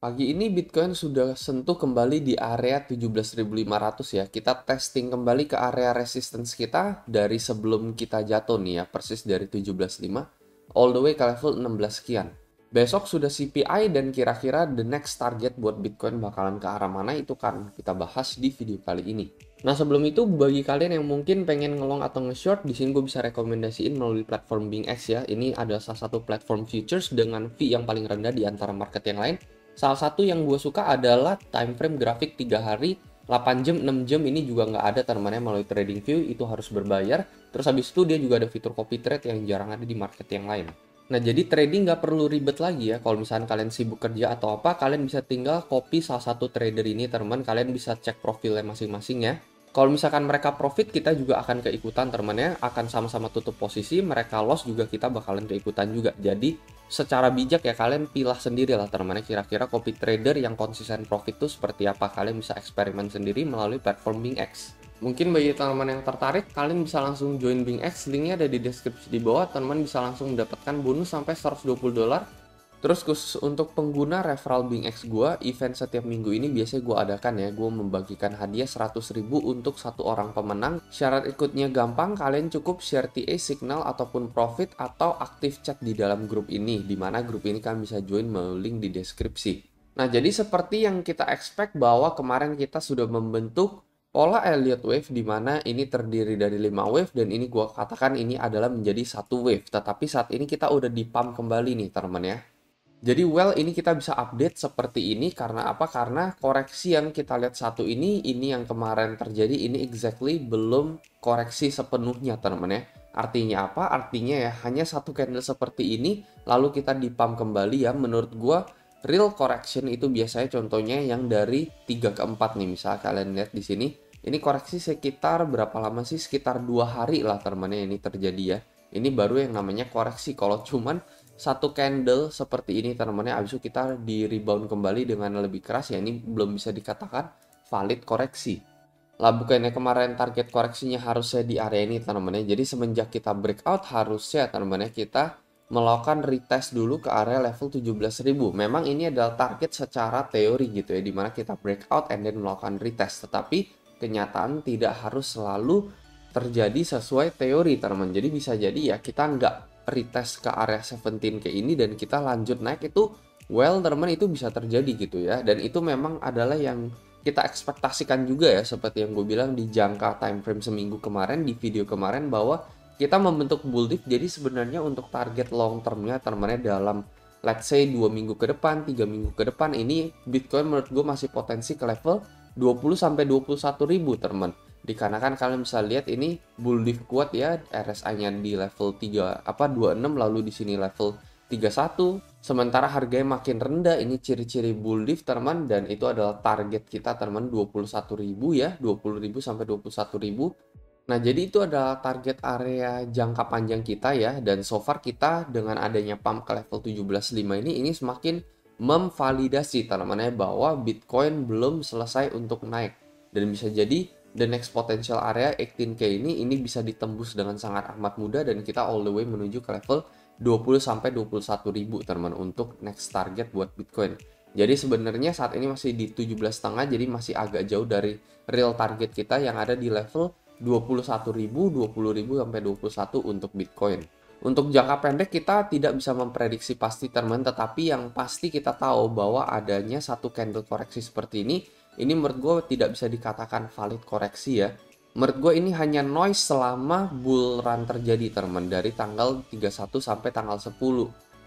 Pagi ini Bitcoin sudah sentuh kembali di area 17.500 ya. Kita testing kembali ke area resistance kita dari sebelum kita jatuh nih ya, persis dari 17.5 all the way ke level 16 sekian. Besok sudah CPI dan kira-kira the next target buat Bitcoin bakalan ke arah mana itu kan kita bahas di video kali ini. Nah, sebelum itu bagi kalian yang mungkin pengen ngelong atau nge-short, di sini gue bisa rekomendasiin melalui platform BingX ya. Ini adalah salah satu platform futures dengan fee yang paling rendah di antara market yang lain. Salah satu yang gue suka adalah time frame grafik 3 hari, 8 jam, 6 jam ini juga nggak ada temannya melalui TradingView, itu harus berbayar. Terus habis itu dia juga ada fitur copy trade yang jarang ada di market yang lain. Nah, jadi trading nggak perlu ribet lagi ya. Kalau misalnya kalian sibuk kerja atau apa, kalian bisa tinggal copy salah satu trader ini, teman. Kalian bisa cek profilnya masing-masing ya. Kalau misalkan mereka profit, kita juga akan keikutan teman-temannya, akan sama-sama tutup posisi, mereka loss juga kita bakalan keikutan juga. Jadi secara bijak ya kalian pilah sendiri lah teman-temannya, kira-kira copy trader yang konsisten profit itu seperti apa. Kalian bisa eksperimen sendiri melalui platform BingX. Mungkin bagi teman-teman yang tertarik, kalian bisa langsung join BingX, linknya ada di deskripsi di bawah. Teman-teman bisa langsung mendapatkan bonus sampai $120. Terus khusus untuk pengguna referral BingX gue, event setiap minggu ini biasanya gue adakan ya. Gue membagikan hadiah 100.000 untuk satu orang pemenang. Syarat ikutnya gampang, kalian cukup share TA, signal, ataupun profit, atau aktif chat di dalam grup ini. Dimana grup ini kalian bisa join melalui link di deskripsi. Nah, jadi seperti yang kita expect bahwa kemarin kita sudah membentuk pola Elliott Wave, di mana ini terdiri dari 5 wave, dan ini gue katakan ini adalah menjadi satu wave. Tetapi saat ini kita udah di pump kembali nih teman-teman ya. Jadi ini kita bisa update seperti ini karena apa? Karena koreksi yang kita lihat satu ini yang kemarin terjadi, ini exactly belum koreksi sepenuhnya teman-teman ya. Artinya apa? Artinya ya hanya satu candle seperti ini, lalu kita di pump kembali ya. Menurut gua real correction itu biasanya contohnya yang dari 3 ke 4 nih. Misal kalian lihat di sini, ini koreksi sekitar berapa lama sih? Sekitar 2 hari lah teman-teman ya ini terjadi ya. Ini baru yang namanya koreksi. Kalau cuman satu candle seperti ini teman-teman, abis itu kita di rebound kembali dengan lebih keras ya, ini belum bisa dikatakan valid koreksi lah. Bukannya kemarin target koreksinya harusnya di area ini teman-teman, jadi semenjak kita breakout harusnya teman-teman kita melakukan retest dulu ke area level 17.000. Memang ini adalah target secara teori gitu ya, dimana kita breakout and then melakukan retest, tetapi kenyataan tidak harus selalu terjadi sesuai teori teman-teman. Jadi bisa jadi ya kita nggak retest ke area 17 kayak ini dan kita lanjut naik, itu teman-teman itu bisa terjadi gitu ya. Dan itu memang adalah yang kita ekspektasikan juga ya, seperti yang gue bilang di jangka time frame seminggu kemarin di video kemarin, bahwa kita membentuk bull dip. Jadi sebenarnya untuk target long termnya teman-teman dalam let's say 2 minggu ke depan, 3 minggu ke depan, ini Bitcoin menurut gue masih potensi ke level 20 sampai 21 ribu teman. Dikarenakan kalian bisa lihat ini bull dip kuat ya, RSI-nya di level 26, lalu di sini level 31. Sementara harganya makin rendah, ini ciri-ciri bull dip teman, dan itu adalah target kita teman 21.000 ya, 20.000 sampai 21.000. Nah, jadi itu adalah target area jangka panjang kita ya, dan so far kita dengan adanya pump ke level 17.5 ini semakin memvalidasi teman-teman bahwa Bitcoin belum selesai untuk naik, dan bisa jadi the next potential area 18K ini bisa ditembus dengan sangat amat mudah, dan kita all the way menuju ke level 20 sampai 21 ribu teman untuk next target buat Bitcoin. Jadi sebenarnya saat ini masih di 17,5, jadi masih agak jauh dari real target kita yang ada di level 21.000, 20.000 sampai 21 untuk Bitcoin. Untuk jangka pendek kita tidak bisa memprediksi pasti teman, tetapi yang pasti kita tahu bahwa adanya satu candle koreksi seperti ini menurut gue tidak bisa dikatakan valid koreksi ya. Menurut gue ini hanya noise selama bull run terjadi teman, dari tanggal 31 sampai tanggal 10.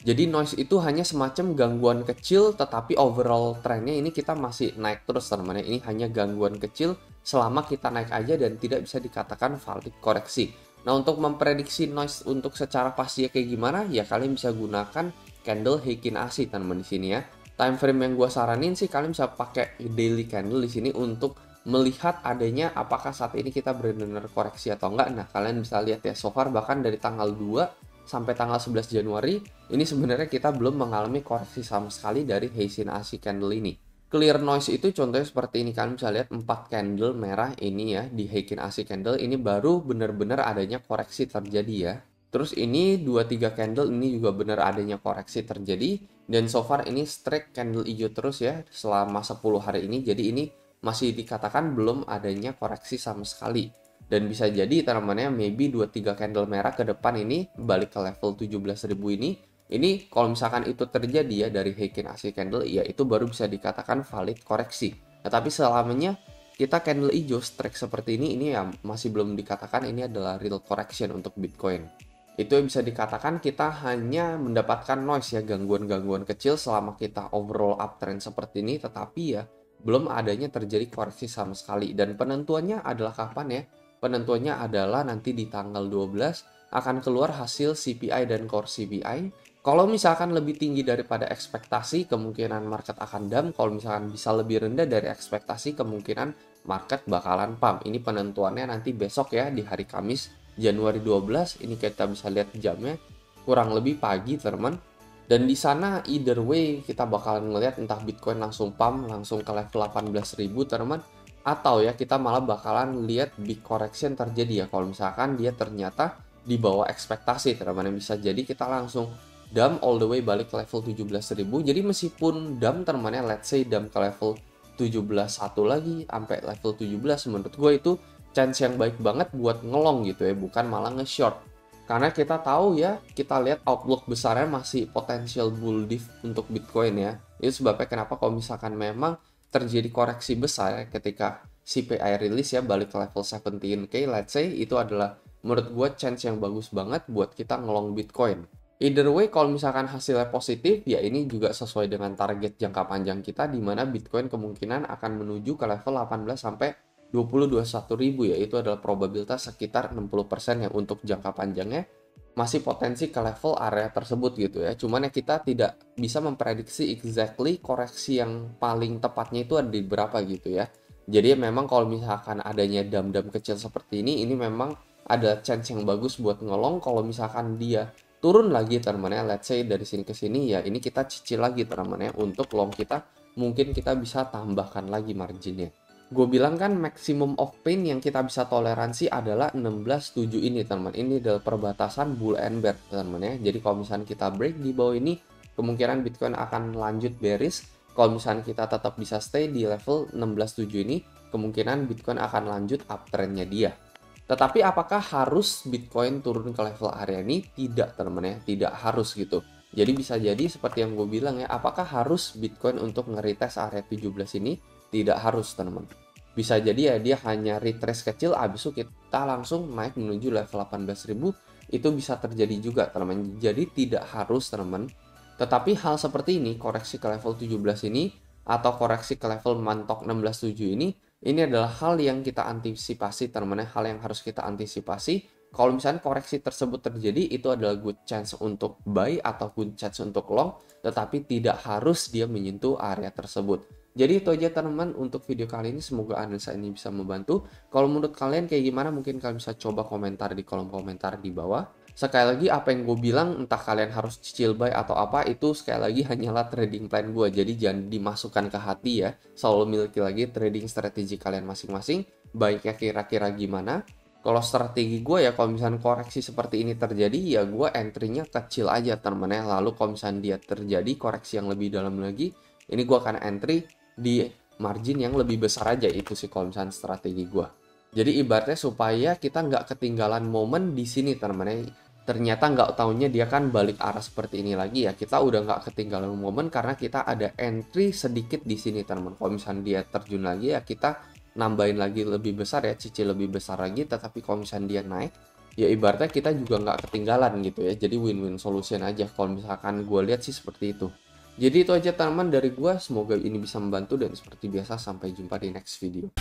Jadi noise itu hanya semacam gangguan kecil, tetapi overall trennya ini kita masih naik terus teman. Ini hanya gangguan kecil selama kita naik aja dan tidak bisa dikatakan valid koreksi. Nah, untuk memprediksi noise untuk secara pasti kayak gimana ya, kalian bisa gunakan candle Heikin Ashi teman di sini ya. Time frame yang gue saranin sih kalian bisa pakai daily candle di sini untuk melihat adanya apakah saat ini kita benar-benar koreksi atau enggak. Nah, kalian bisa lihat ya, so far bahkan dari tanggal 2 sampai tanggal 11 Januari ini sebenarnya kita belum mengalami koreksi sama sekali dari Heikin Ashi candle ini. Clear noise itu contohnya seperti ini, kalian bisa lihat 4 candle merah ini ya di Heikin Ashi candle ini baru benar-benar adanya koreksi terjadi ya. Terus ini 2-3 candle ini juga benar adanya koreksi terjadi. Dan so far ini strike candle hijau terus ya selama 10 hari ini. Jadi ini masih dikatakan belum adanya koreksi sama sekali. Dan bisa jadi teman-temannya maybe 2-3 candle merah ke depan ini balik ke level 17.000 ini. Ini kalau misalkan itu terjadi ya dari Heikin Asia candle ya itu baru bisa dikatakan valid koreksi. Nah, tapi selamanya kita candle hijau strike seperti ini ya masih belum dikatakan ini adalah real correction untuk Bitcoin. Itu bisa dikatakan kita hanya mendapatkan noise ya, gangguan-gangguan kecil selama kita overall uptrend seperti ini, tetapi ya belum adanya terjadi koreksi sama sekali. Dan penentuannya adalah kapan ya? Penentuannya adalah nanti di tanggal 12 akan keluar hasil CPI dan Core CPI. Kalau misalkan lebih tinggi daripada ekspektasi, kemungkinan market akan dump. Kalau misalkan bisa lebih rendah dari ekspektasi, kemungkinan market bakalan pump. Ini penentuannya nanti besok ya, di hari Kamis. Januari 12 ini kita bisa lihat jamnya kurang lebih pagi teman, dan di sana either way kita bakalan ngelihat entah Bitcoin langsung pump langsung ke level 18.000 teman, atau ya kita malah bakalan lihat big correction terjadi ya kalau misalkan dia ternyata di bawah ekspektasi teman, yang bisa jadi kita langsung dump all the way balik ke level 17.000. Jadi meskipun dump teman-teman, let's say dump ke level 17.1 lagi sampai level 17, menurut gue itu chance yang baik banget buat ngelong gitu ya, bukan malah nge-short. Karena kita tahu ya, kita lihat outlook besarnya masih potensial bull diff untuk Bitcoin ya. Itu sebabnya kenapa kalau misalkan memang terjadi koreksi besar ya, ketika CPI rilis ya balik ke level 17K, let's say itu adalah menurut gue chance yang bagus banget buat kita ngelong Bitcoin. Either way, kalau misalkan hasilnya positif, ya ini juga sesuai dengan target jangka panjang kita, di mana Bitcoin kemungkinan akan menuju ke level 18 sampai 21.000 ya, itu adalah probabilitas sekitar 60% yang untuk jangka panjangnya masih potensi ke level area tersebut gitu ya. Cuman ya kita tidak bisa memprediksi exactly koreksi yang paling tepatnya itu ada di berapa gitu ya. Jadi memang kalau misalkan adanya dam-dam kecil seperti ini memang ada chance yang bagus buat ngelong. Kalau misalkan dia turun lagi teman-teman ya, let's say dari sini ke sini ya, ini kita cicil lagi teman-teman ya, untuk long kita mungkin kita bisa tambahkan lagi marginnya. Gue bilang kan maximum of pain yang kita bisa toleransi adalah 16.7 ini teman. Ini adalah perbatasan bull and bear teman ya. Jadi kalau misalnya kita break di bawah ini, kemungkinan Bitcoin akan lanjut bearish. Kalau misalnya kita tetap bisa stay di level 16.7 ini, kemungkinan Bitcoin akan lanjut uptrendnya dia. Tetapi apakah harus Bitcoin turun ke level area ini? Tidak teman ya, tidak harus gitu. Jadi bisa jadi seperti yang gue bilang ya, apakah harus Bitcoin untuk nge-retest area 17 ini? Tidak harus teman. Bisa jadi ya dia hanya retrace kecil, abis itu kita langsung naik menuju level 18.000, itu bisa terjadi juga teman. Jadi tidak harus teman. Tetapi hal seperti ini, koreksi ke level 17 ini atau koreksi ke level mantok 16.7 ini adalah hal yang kita antisipasi teman, hal yang harus kita antisipasi. Kalau misalnya koreksi tersebut terjadi, itu adalah good chance untuk buy atau good chance untuk long, tetapi tidak harus dia menyentuh area tersebut. Jadi itu aja teman-teman untuk video kali ini, semoga analisa ini bisa membantu. Kalau menurut kalian kayak gimana, mungkin kalian bisa coba komentar di kolom komentar di bawah. Sekali lagi apa yang gue bilang, entah kalian harus cicil buy atau apa, itu sekali lagi hanyalah trading plan gue. Jadi jangan dimasukkan ke hati ya, selalu miliki lagi trading strategi kalian masing-masing, baiknya kira-kira gimana. Kalau strategi gue ya, kalau misalnya koreksi seperti ini terjadi, ya gue entry-nya kecil aja teman-teman ya. Lalu kalau misalnya dia terjadi koreksi yang lebih dalam lagi, ini gue akan entry di margin yang lebih besar aja. Itu sih kalau misalnya strategi gue. Jadi ibaratnya supaya kita nggak ketinggalan momen di sini teman-teman. Ternyata nggak taunya dia kan balik arah seperti ini lagi ya. Kita udah nggak ketinggalan momen karena kita ada entry sedikit di sini teman-teman. Kalau misalnya dia terjun lagi ya kita nambahin lagi lebih besar ya, cicil lebih besar lagi. Tetapi kalau misalnya dia naik, ya ibaratnya kita juga nggak ketinggalan gitu ya. Jadi win-win solution aja kalau misalkan gue lihat sih seperti itu. Jadi itu aja teman-teman dari gue, semoga ini bisa membantu dan seperti biasa sampai jumpa di next video.